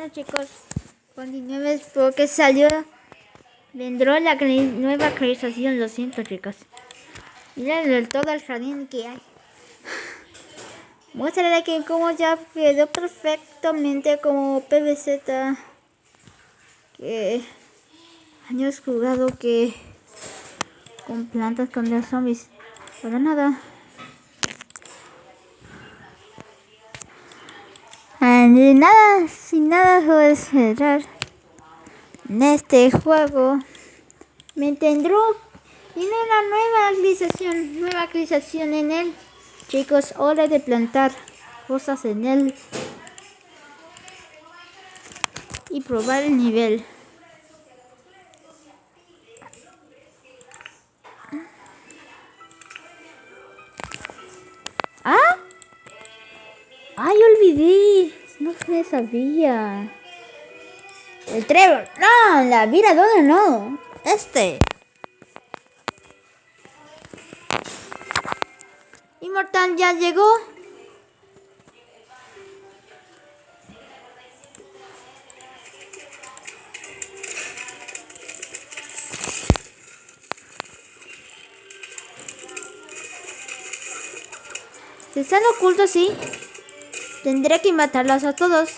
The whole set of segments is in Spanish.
Bueno chicos, continuemos porque vendrá la nueva actualización, lo siento chicos. Miren todo el jardín que hay. Muéstrale que como ya quedó perfectamente como PVZ. Que años jugado que con plantas con los zombies. Pero nada. Sin nada puedo cerrar en este juego. Me entendió. Tiene una nueva actualización en él. Chicos, hora de plantar cosas en él y probar el nivel. ¿Ah? ¡Ay, olvidé! No me sabía. El Trevor. No, la Viradona no. Inmortal ya llegó. Si están ocultos, sí. Tendré que matarlos a todos.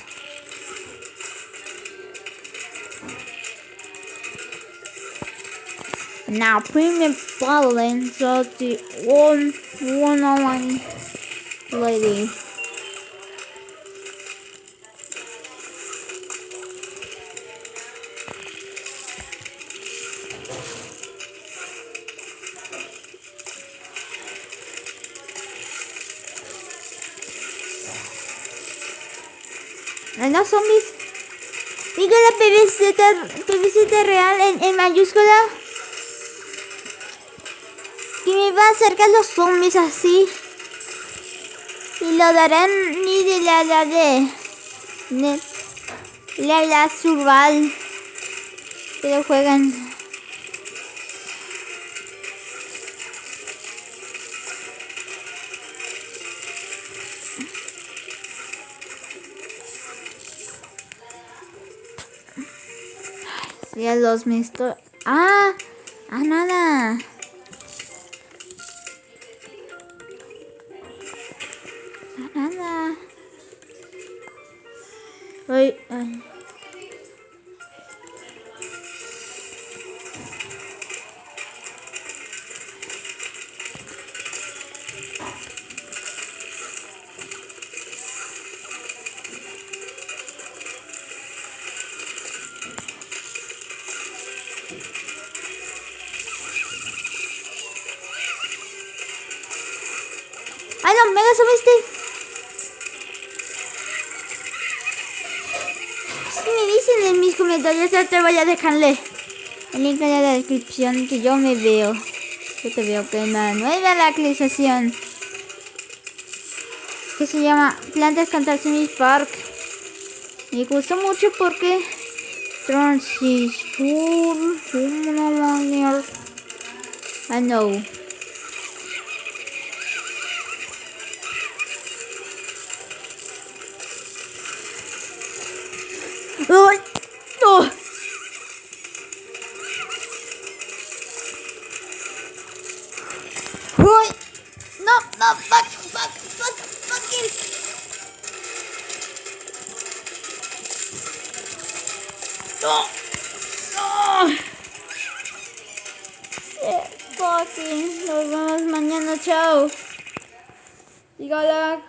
Now, premium balance of the one online lady. ¿No zombies? Digo la PVZ real en mayúscula. Que me va a acercar los zombies así. Y lo darán ni de la survival. Que lo juegan. Ya los me estoy... nada. Nada. Ay. ¡Ay, no! ¡Mega subiste! Si me dicen en mis comentarios, ya te voy a dejarle el link en la descripción que yo me veo. Yo te veo que una nueva actualización que se llama Plantas Cantaciones Park. Me gustó mucho porque Transistor. I know. ¡Ay! ¡No! ¡Ay! ¡No! ¡Fucking! ¡No! Fucking. Nos vemos mañana, chao. Dígala.